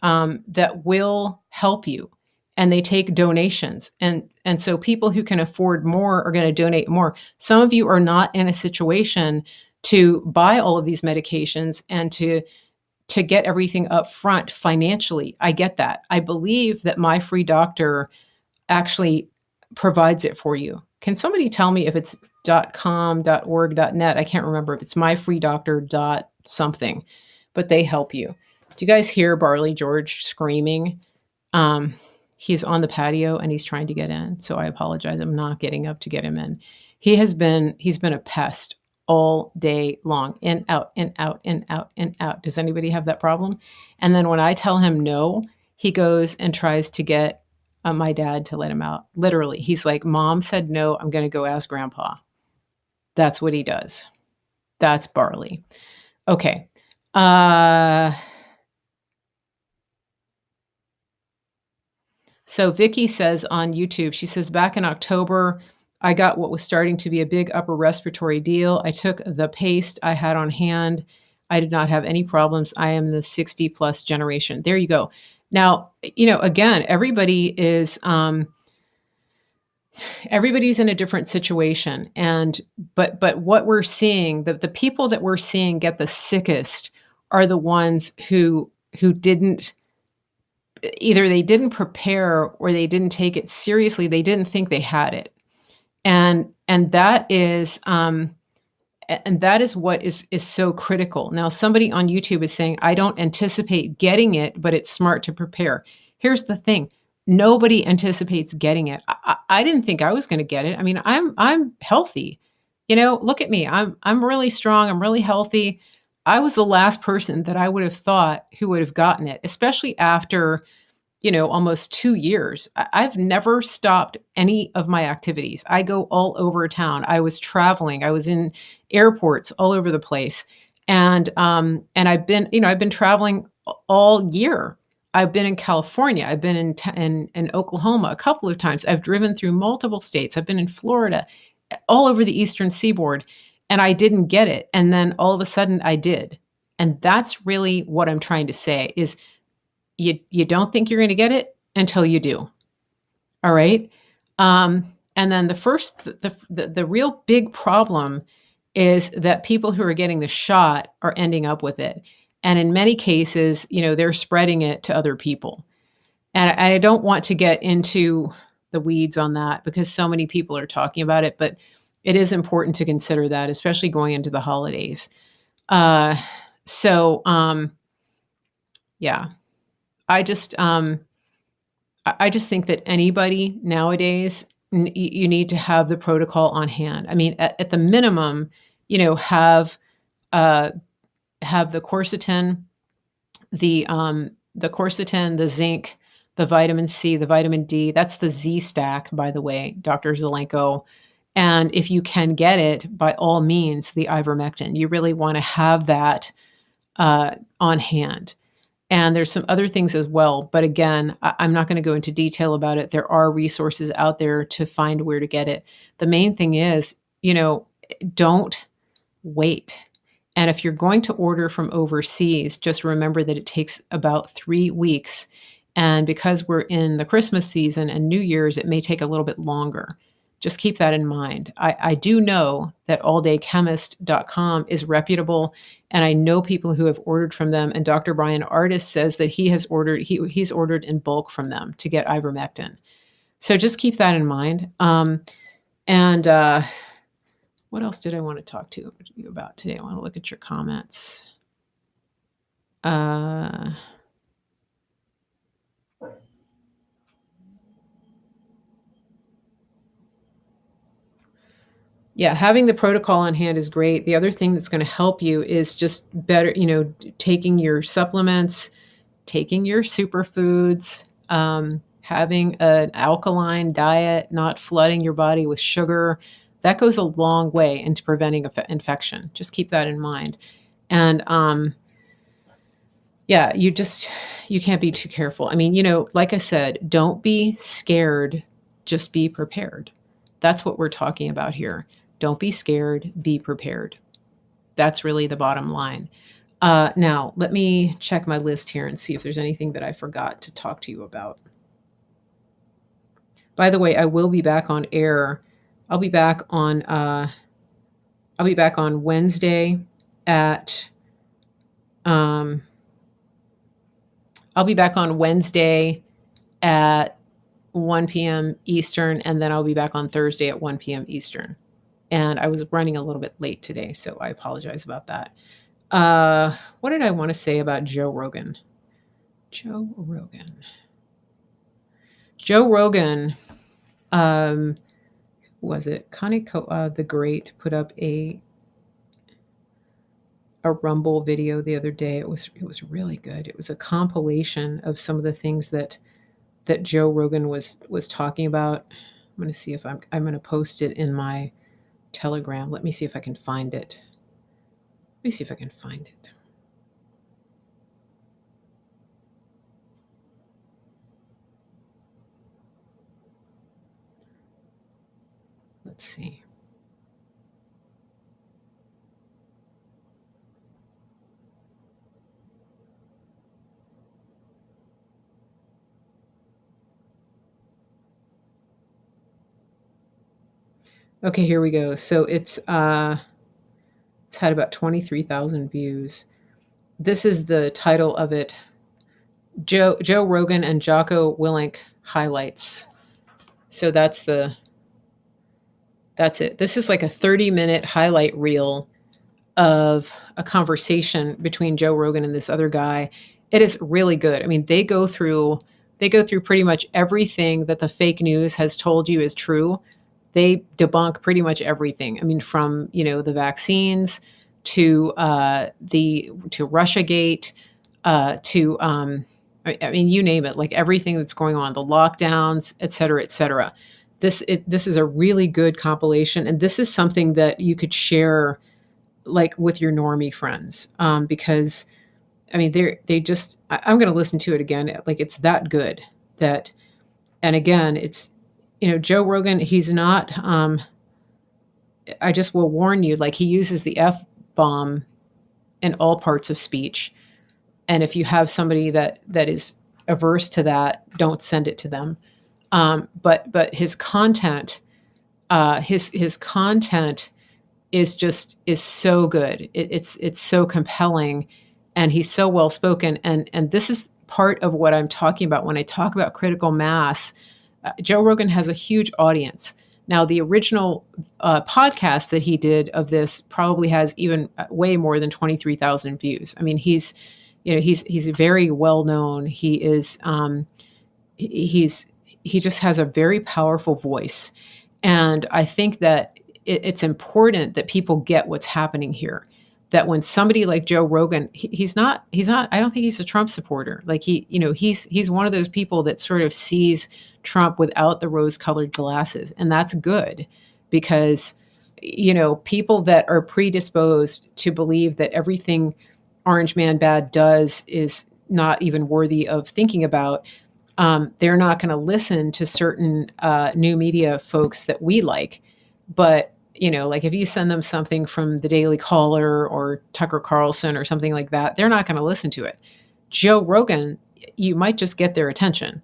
will help you, and they take donations. And so people who can afford more are going to donate more. Some of you are not in a situation to buy all of these medications and to get everything up front financially. I get that. I believe that My Free Doctor actually provides it for you. Can somebody tell me if it's .com, .org, .net? I can't remember if it's myfreedoctor. Something, but they help you. Do you guys hear Barley George screaming? He's on the patio and he's trying to get in. So I apologize. I'm not getting up to get him in. He's been a pest all day long, in, out, in, out, in, out, in, out. Does anybody have that problem? And then when I tell him no, he goes and tries to get my dad to let him out. Literally, he's like, Mom said no, I'm going to go ask Grandpa. That's what he does. That's Barley. Okay. So Vicky says on YouTube, she says, back in October, I got what was starting to be a big upper respiratory deal. I took the paste I had on hand. I did not have any problems. I am the 60 plus generation. There you go. Now, again, everybody's in a different situation. But what we're seeing, the people that we're seeing get the sickest are the ones who didn't, either they didn't prepare or they didn't take it seriously. They didn't think they had it. And that is what is so critical. Now, somebody on YouTube is saying, I don't anticipate getting it, but it's smart to prepare. Here's the thing. Nobody anticipates getting it. I didn't think I was going to get it. I mean, I'm healthy. Look at me. I'm really strong. I'm really healthy. I was the last person that I would have thought who would have gotten it, especially after, almost 2 years. I've never stopped any of my activities. I go all over town. I was traveling. I was in airports all over the place. And I've been traveling all year. I've been in California. I've been in Oklahoma a couple of times. I've driven through multiple states. I've been in Florida, all over the Eastern Seaboard, and I didn't get it. And then all of a sudden I did. And that's really what I'm trying to say is you don't think you're going to get it until you do. All right. And then the real big problem is that people who are getting the shot are ending up with it. And in many cases, they're spreading it to other people. And I don't want to get into the weeds on that because so many people are talking about it, but it is important to consider that, especially going into the holidays. Yeah, I just think that anybody nowadays, you need to have the protocol on hand. I mean, at the minimum, have the quercetin, the zinc, the vitamin C, the vitamin D. That's the Z stack, by the way, Dr. Zelenko. And if you can get it, by all means, the ivermectin. You really want to have that on hand. And there's some other things as well. But again, I'm not going to go into detail about it. There are resources out there to find where to get it. The main thing is, don't wait. And if you're going to order from overseas, just remember that it takes about 3 weeks. And because we're in the Christmas season and New Year's, it may take a little bit longer. Just keep that in mind. I do know that alldaychemist.com is reputable, and I know people who have ordered from them. And Dr. Brian Ardis says that he's ordered in bulk from them to get ivermectin. So just keep that in mind. What else did I want to talk to you about today? I want to look at your comments. Yeah, having the protocol on hand is great. The other thing that's going to help you is just better, taking your supplements, taking your superfoods, having an alkaline diet, not flooding your body with sugar. That goes a long way into preventing infection. Just keep that in mind. And yeah, you can't be too careful. I mean, like I said, don't be scared, just be prepared. That's what we're talking about here. Don't be scared, be prepared. That's really the bottom line. Now, let me check my list here and see if there's anything that I forgot to talk to you about. By the way, I will be back on air. I'll be back on Wednesday at I'll be back on Wednesday at 1 p.m. Eastern, and then I'll be back on Thursday at 1 p.m. Eastern. And I was running a little bit late today, so I apologize about that. What did I want to say about Joe Rogan? Joe Rogan. Was it Connie the Great put up a Rumble video the other day. It was really good. It was a compilation of some of the things that Joe Rogan was talking about. I'm going to see if I'm going to post it in my Telegram. Let me see if I can find it. Let's see. Okay, here we go. So it's had about 23,000 views. This is the title of it. Joe Rogan and Jocko Willink highlights. So that's it. This is like a 30-minute highlight reel of a conversation between Joe Rogan and this other guy. It is really good. I mean, they go through pretty much everything that the fake news has told you is true. They debunk pretty much everything. I mean, from the vaccines to Russiagate, to I mean, you name it, like everything that's going on, the lockdowns, et cetera, et cetera. This is a really good compilation, and this is something that you could share like with your normie friends, because I mean, I'm going to listen to it again. Like, it's that good that, and again, it's, Joe Rogan, he's not, I just will warn you, like, he uses the F bomb in all parts of speech. And if you have somebody that is averse to that, don't send it to them. But his content, his content is so good. It's so compelling, and he's so well spoken. And this is part of what I'm talking about when I talk about critical mass. Joe Rogan has a huge audience. Now, the original podcast that he did of this probably has even way more than 23,000 views. I mean, he's very well known. He is he just has a very powerful voice, and I think that it's important that people get what's happening here. That when somebody like Joe Rogan, he's not. I don't think he's a Trump supporter. Like he's one of those people that sort of sees Trump without the rose-colored glasses, and that's good, because people that are predisposed to believe that everything Orange Man Bad does is not even worthy of thinking about. They're not going to listen to certain new media folks that we like, but like if you send them something from the Daily Caller or Tucker Carlson or something like that, they're not going to listen to it. Joe Rogan, you might just get their attention.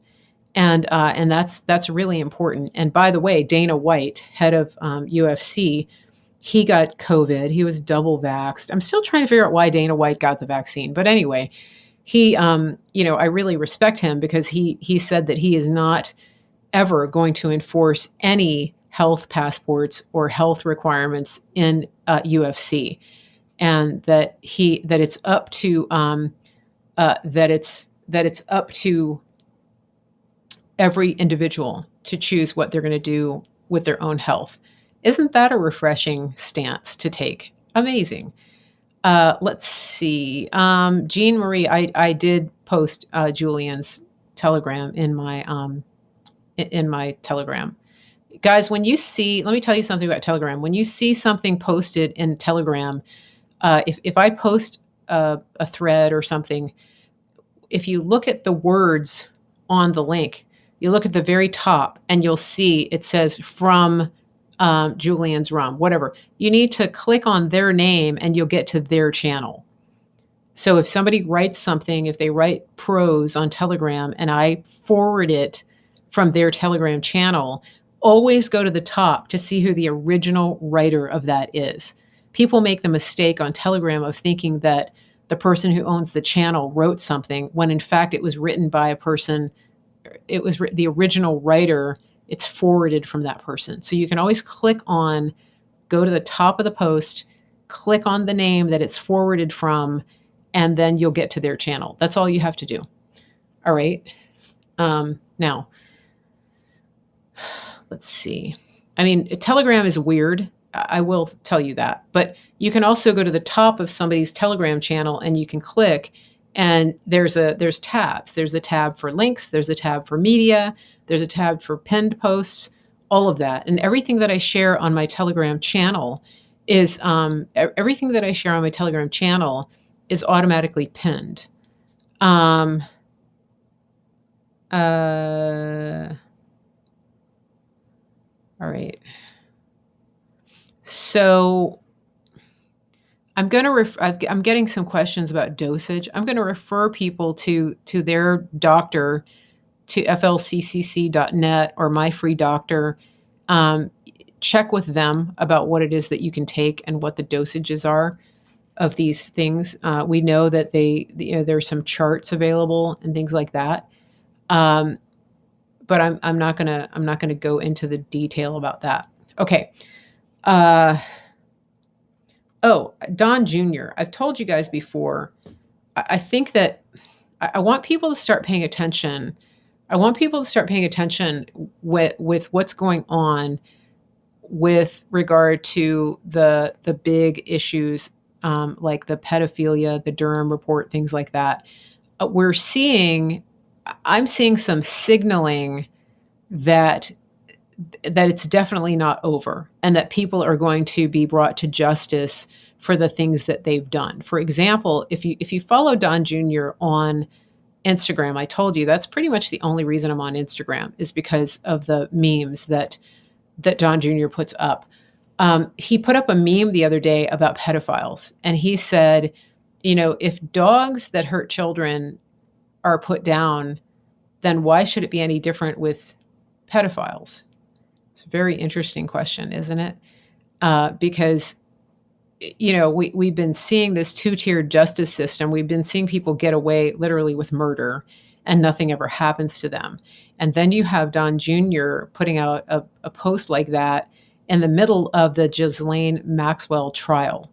And that's really important. And by the way, Dana White, head of UFC, he got COVID. He was double vaxxed. I'm still trying to figure out why Dana White got the vaccine. But anyway, he, I really respect him, because he said that he is not ever going to enforce any health passports or health requirements in UFC, and that it's up to that it's up to every individual to choose what they're going to do with their own health. Isn't that a refreshing stance to take? Amazing. Let's see. Jean Marie, I did post Julian's Telegram in my Telegram. Guys, when you see, let me tell you something about Telegram. When you see something posted in Telegram, If I post a thread or something, if you look at the words on the link, you look at the very top and you'll see it says from Julian's Rum, whatever. You need to click on their name and you'll get to their channel. So if somebody writes something, if they write prose on Telegram and I forward it from their Telegram channel, always go to the top to see who the original writer of that is. People make the mistake on Telegram of thinking that the person who owns the channel wrote something when in fact it was written by a person. It was the original writer. It's forwarded from that person. So you can always go to the top of the post, click on the name that it's forwarded from, and then you'll get to their channel. That's all you have to do. All right. Now, let's see. I mean, Telegram is weird. I will tell you that. But you can also go to the top of somebody's Telegram channel and you can click, and there's tabs. There's a tab for links. There's a tab for media. There's a tab for pinned posts, all of that. And everything that I share on my Telegram channel is automatically pinned. All right. So I'm getting some questions about dosage. I'm going to refer people to their doctor, to flccc.net or My Free Doctor. Check with them about what it is that you can take and what the dosages are of these things. We know that there's some charts available and things like that. But I'm not gonna go into the detail about that. Okay. Don Jr. I've told you guys before. I think that I want people to start paying attention. I want people to start paying attention with what's going on with regard to the big issues, like the pedophilia, the Durham report, things like that. I'm seeing some signaling that it's definitely not over and that people are going to be brought to justice for the things that they've done. For example, if you follow Don Jr. on Instagram, I told you that's pretty much the only reason I'm on Instagram is because of the memes that Don Jr. puts up. He put up a meme the other day about pedophiles, and he said, if dogs that hurt children are put down, then why should it be any different with pedophiles? It's a very interesting question, isn't it? Because, we've been seeing this two-tiered justice system. We've been seeing people get away literally with murder and nothing ever happens to them. And then you have Don Jr. putting out a post like that in the middle of the Ghislaine Maxwell trial,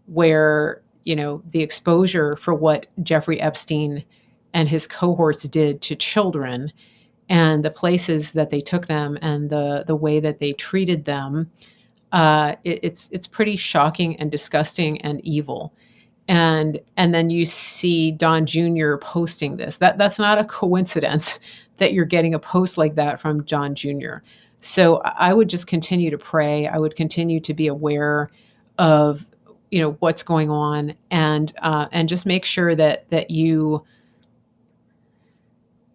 where, the exposure for what Jeffrey Epstein and his cohorts did to children and the places that they took them and the way that they treated them, it's pretty shocking and disgusting and evil. And then you see Don Jr. posting this. That's not a coincidence that you're getting a post like that from Don Jr. So I would just continue to pray. I would continue to be aware of what's going on, and just make sure that you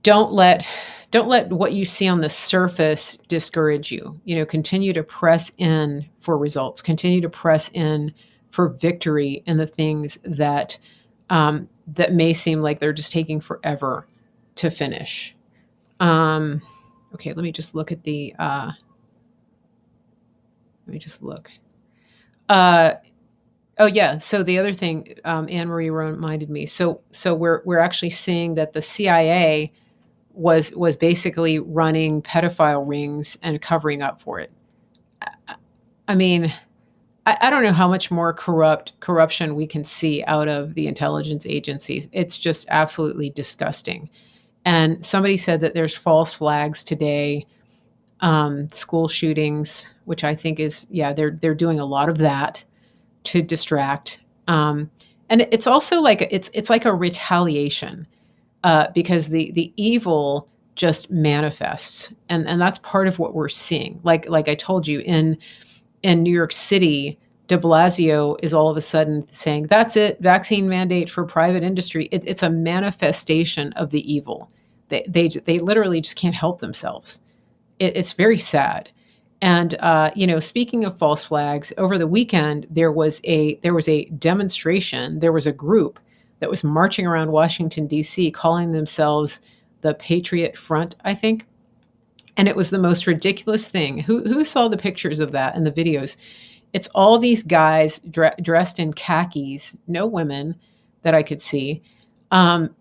don't let what you see on the surface discourage you. Continue to press in for results. Continue to press in for victory in the things that may seem like they're just taking forever to finish. Okay, let me just look at the. Let me just look. Oh yeah. So the other thing, Anne Marie reminded me. So we're actually seeing that the CIA was basically running pedophile rings and covering up for it. I mean, I don't know how much more corruption we can see out of the intelligence agencies. It's just absolutely disgusting. And somebody said that there's false flags today, school shootings, which I think is, they're doing a lot of that to distract. And it's also like, it's like a retaliation, because the evil just manifests. And that's part of what we're seeing. Like I told you, in New York City, de Blasio is all of a sudden saying, that's it, vaccine mandate for private industry. It's a manifestation of the evil. They literally just can't help themselves. It's very sad. And speaking of false flags, over the weekend there was a demonstration. There was a group that was marching around Washington D.C. calling themselves the Patriot Front, I think. And it was the most ridiculous thing. Who saw the pictures of that and the videos? It's all these guys dressed in khakis, no women that I could see,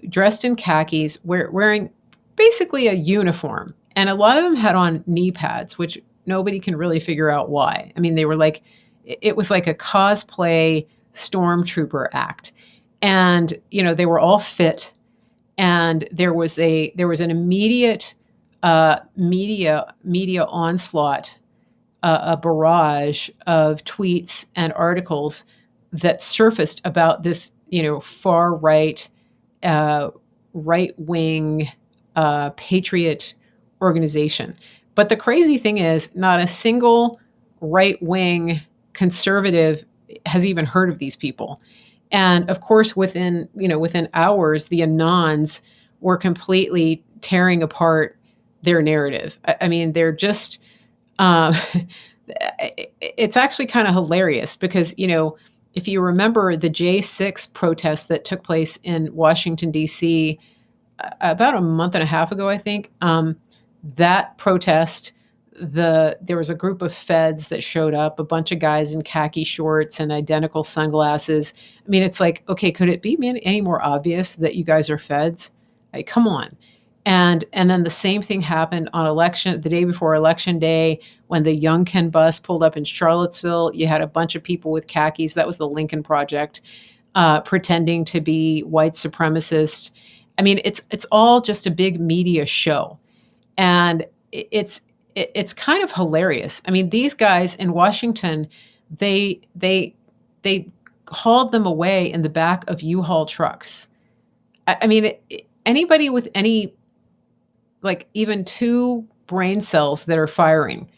dressed in khakis, wearing basically a uniform. And a lot of them had on knee pads, which nobody can really figure out why. I mean, they were like, it was like a cosplay stormtrooper act. And, they were all fit. And there was an immediate media onslaught, a barrage of tweets and articles that surfaced about this, far right, right wing patriot organization. But the crazy thing is, not a single right wing conservative has even heard of these people. And of course, within hours, the Anons were completely tearing apart their narrative. I mean, they're just, it's actually kind of hilarious because, if you remember the J6 protests that took place in Washington, D.C. About a month and a half ago, I think, that protest, there was a group of feds that showed up, a bunch of guys in khaki shorts and identical sunglasses. I mean, it's like, okay, could it be any more obvious that you guys are feds? Like, come on. And then the same thing happened on the day before election day, when the Youngkin bus pulled up in Charlottesville. You had a bunch of people with khakis. That was the Lincoln Project, pretending to be white supremacists. I mean, it's all just a big media show. And it's kind of hilarious. I mean, these guys in Washington, they hauled them away in the back of U-Haul trucks. I mean, anybody with any, like, even two brain cells that are firing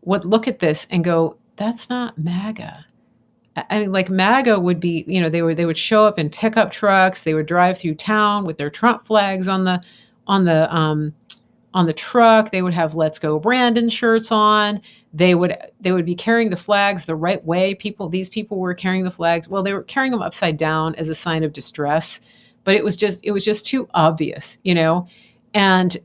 would look at this and go, that's not MAGA. I mean, like, MAGA would be, they would show up in pickup trucks. They would drive through town with their Trump flags on the truck. They would have "Let's Go Brandon" shirts on. They would be carrying the flags the right way. These people were carrying the flags. Well, they were carrying them upside down as a sign of distress, but it was just too obvious, And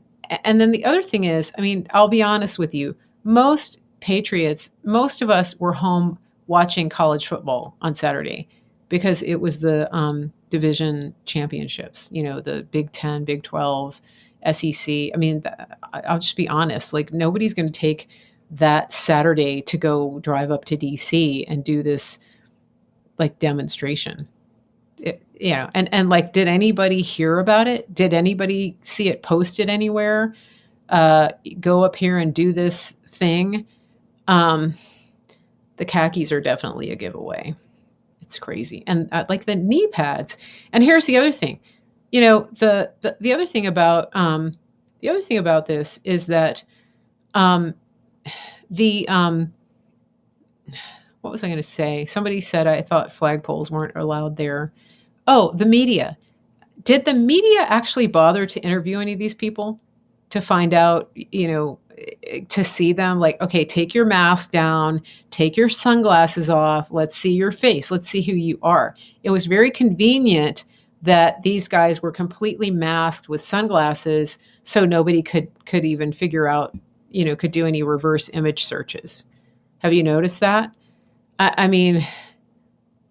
then the other thing is, I mean, I'll be honest with you, most patriots, most of us were home watching college football on Saturday because it was the division championships, the Big 10, Big 12, SEC. I mean, I'll just be honest, like, nobody's going to take that Saturday to go drive up to DC and do this, like, demonstration. And like, did anybody hear about it? Did anybody see it posted anywhere? Go up here and do this thing. The khakis are definitely a giveaway. It's crazy. And like the knee pads. And here's the other thing. The other thing about this is that what was I going to say? Somebody said I thought flagpoles weren't allowed there. Oh, the media. Did the media actually bother to interview any of these people to find out, to see them? Like, okay, take your mask down, take your sunglasses off. Let's see your face. Let's see who you are. It was very convenient that these guys were completely masked with sunglasses, so nobody could even figure out, could do any reverse image searches. Have you noticed that? I mean,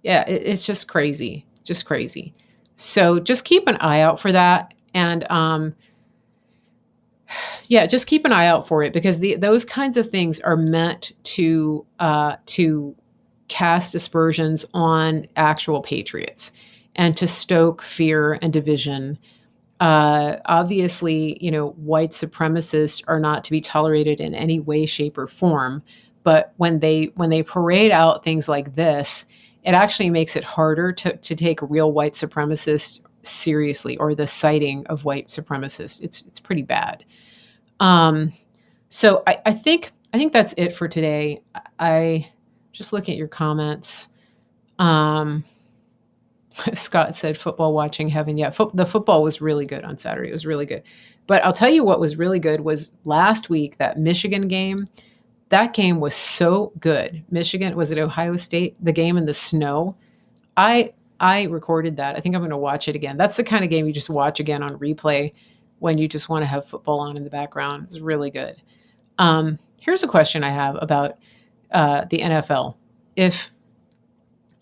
yeah, it's just crazy. Just crazy. So just keep an eye out for that. And just keep an eye out for it, because those kinds of things are meant to cast aspersions on actual patriots and to stoke fear and division. Obviously, white supremacists are not to be tolerated in any way, shape, or form. But when they parade out things like this, it actually makes it harder to take real white supremacists seriously, or the citing of white supremacists. It's pretty bad. So I think that's it for today. I Just looking at your comments. Um, Scott said football watching heaven. Yeah, the football was really good on Saturday. It was really good. But I'll tell you what was really good was last week, that Michigan game. That game was so good. Michigan, was it Ohio State? The game in the snow. I recorded that. I think I'm going to watch it again. That's the kind of game you just watch again on replay when you just want to have football on in the background. It's really good. Here's a question I have about the NFL. If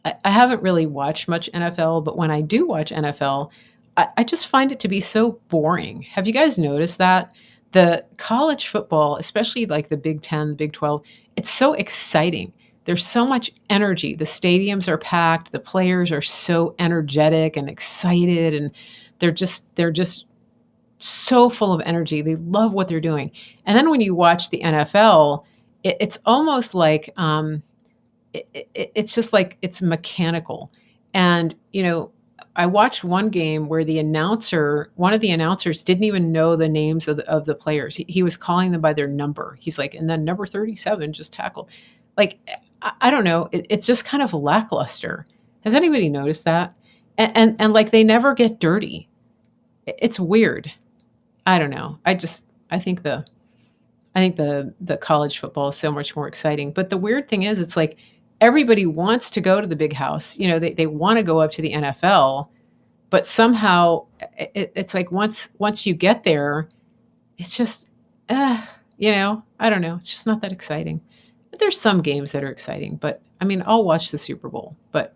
I haven't really watched much NFL, but when I do watch NFL, I just find it to be so boring. Have you guys noticed that? The college football, especially like the Big Ten, the Big 12, it's so exciting. There's so much energy. The stadiums are packed. The players are so energetic and excited, and they're just so full of energy. They love what they're doing. And then when you watch the NFL, it's almost like it's just like it's mechanical. And I watched one game where one of the announcers didn't even know the names of the players. He was calling them by their number. He's like, and then number 37 just tackled. Like, I don't know. It's just kind of lackluster. Has anybody noticed that? And like they never get dirty. It's weird. I don't know. I think the college football is so much more exciting. But the weird thing is, it's like everybody wants to go to the big house. They want to go up to the NFL, but somehow it's like once you get there, it's just, I don't know. It's just not that exciting. There's some games that are exciting, but I mean, I'll watch the Super Bowl. But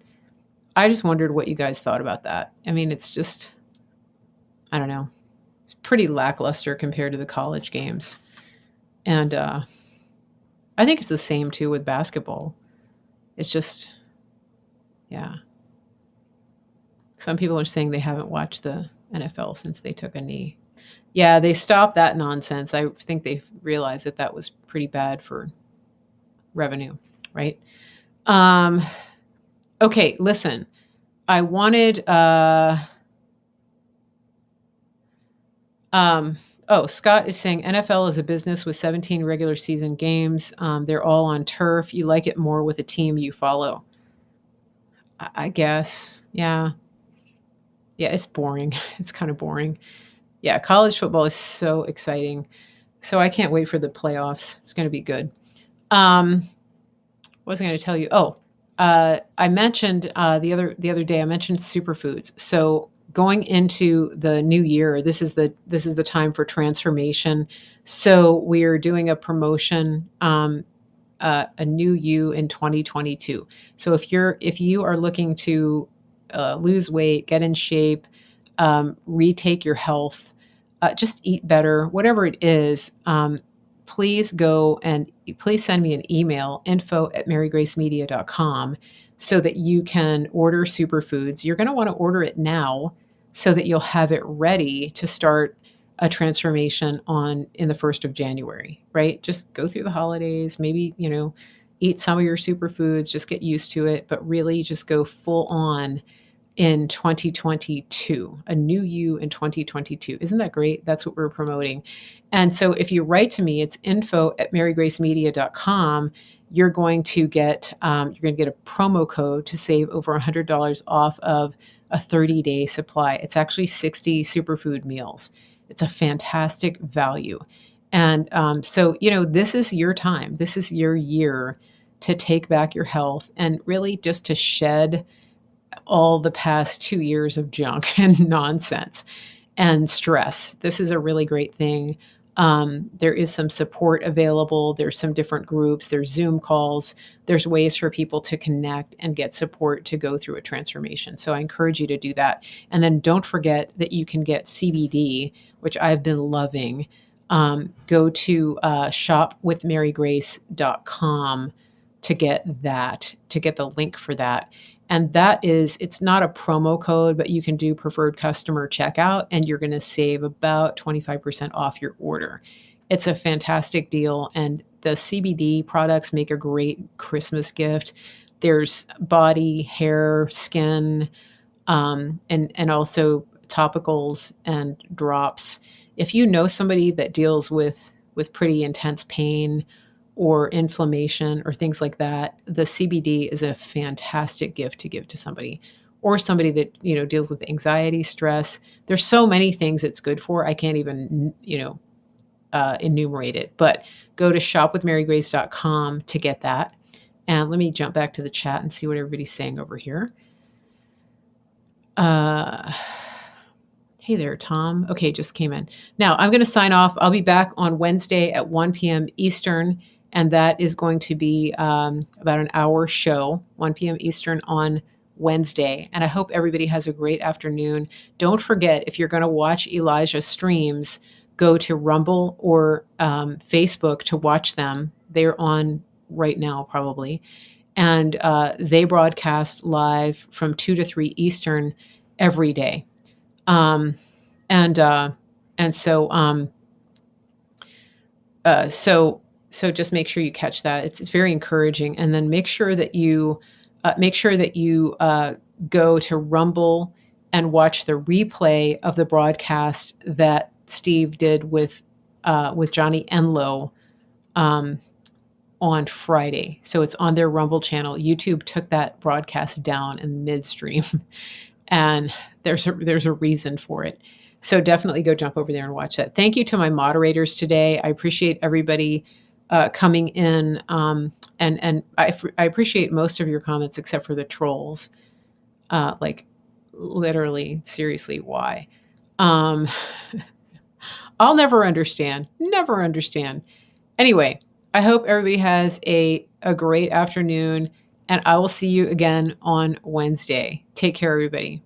I just wondered what you guys thought about that. I mean, it's just, I don't know. It's pretty lackluster compared to the college games. And I think it's the same too with basketball. It's just, yeah. Some people are saying they haven't watched the NFL since they took a knee. Yeah, they stopped that nonsense. I think they realized that was pretty bad for revenue, right? Okay, listen. I wanted Scott is saying NFL is a business with 17 regular season games. They're all on turf. You like it more with a team you follow. I guess. Yeah. Yeah, it's boring. It's kind of boring. Yeah, college football is so exciting. So I can't wait for the playoffs. It's going to be good. What was I going to tell you? I mentioned the other day. I mentioned superfoods. So going into the new year, this is the time for transformation. So we are doing a promotion, a new you in 2022. So if you are looking to lose weight, get in shape, retake your health, just eat better, whatever it is, please go and please send me an email, info@marygracemedia.com, so that you can order superfoods. You're going to want to order it now so that you'll have it ready to start a transformation in the 1st of January, right? Just go through the holidays, maybe, eat some of your superfoods, just get used to it, but really just go full on in 2022, a new you in 2022. Isn't that great? That's what we're promoting. And so if you write to me, it's info@marygracemedia.com. You're going to get a promo code to save over $100 off of a 30-day supply. It's actually 60 superfood meals. It's a fantastic value. And so, this is your time. This is your year to take back your health and really just to shed all the past 2 years of junk and nonsense and stress. This is a really great thing. There is some support available. There's some different groups. There's Zoom calls. There's ways for people to connect and get support to go through a transformation. So I encourage you to do that. And then don't forget that you can get CBD, which I've been loving. Go to shopwithmarygrace.com to get the link for that. And it's not a promo code, but you can do preferred customer checkout and you're going to save about 25% off your order. It's a fantastic deal. And the CBD products make a great Christmas gift. There's body, hair, skin, and also topicals and drops. If you know somebody that deals with pretty intense pain or inflammation or things like that, the CBD is a fantastic gift to give to somebody, or somebody that, deals with anxiety, stress. There's so many things it's good for. I can't even, enumerate it, but go to shopwithmarygrace.com to get that. And let me jump back to the chat and see what everybody's saying over here. Hey there, Tom. Okay, just came in. Now I'm going to sign off. I'll be back on Wednesday at 1 p.m. Eastern, and that is going to be about an hour show, 1 p.m. Eastern on Wednesday. And I hope everybody has a great afternoon. Don't forget, if you're going to watch Elijah streams, go to Rumble or Facebook to watch them. They're on right now, probably. And they broadcast live from 2 to 3 Eastern every day. Um, and so just make sure you catch that. It's very encouraging. And then make sure that you go to Rumble and watch the replay of the broadcast that Steve did with Johnny Enlow on Friday. So it's on their Rumble channel. YouTube took that broadcast down in midstream, and there's a reason for it. So definitely go jump over there and watch that. Thank you to my moderators today. I appreciate everybody coming in, and I appreciate most of your comments except for the trolls. Like literally, seriously, why? I'll never understand. Never understand. Anyway, I hope everybody has a great afternoon, and I will see you again on Wednesday. Take care, everybody.